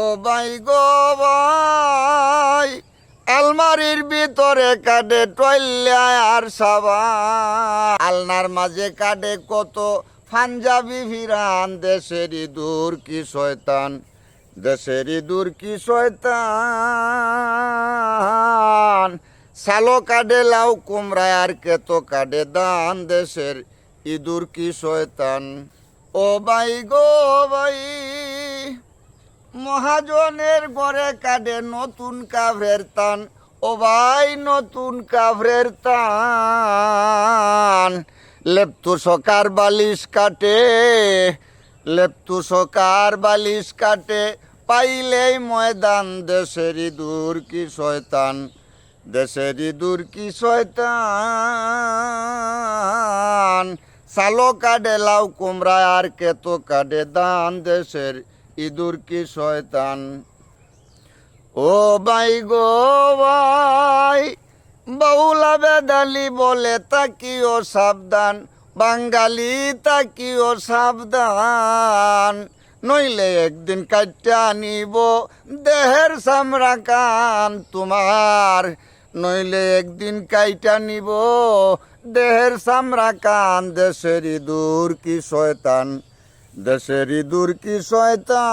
ও ভাই গো ভাই, আলমারির ভিতরে কাটে টয়লা আর সাবান, আলনার মাঝে কাটে কত পাঞ্জাবি ফিরান। দেশেরই দূর কি শয়তান, দেশেরই দূর কি শয়তান। সালো কাটে লাউ কুমড়া আর কেত কাটে দান। দেশের ইঁদুর কি শয়তান। ও ভাই গো ভাই, মহাজনের ঘরে কাটে নতুন কাভরের তান। ও ভাই নতুন কাভরের তান। লেপতু সকার বালিশ কাটে, লেপতু সকার বালিশ কাটে, পাইলেই ময়দান। দেশেরই দূর কি শয়তান, দেশেরই দূর কি শয়তান। সালো কাটে লাউ কুমড়া আর কেত কাটে দান। দেশের ইঁদুর কি শয়তান। ও ভাই গো ভাই, বাউলা বেদালি বলে তাকিও সাবধান। বাঙালি তাকিও সাবধান, নইলে একদিন কাটটা নিব দেহের চামড়া কান তোমার। নইলে একদিন কাইটা নিব দেহের চামড়া কান। দেশের ইঁদুর কি শয়তান, দেশের ইঁদুর কি শয়তান।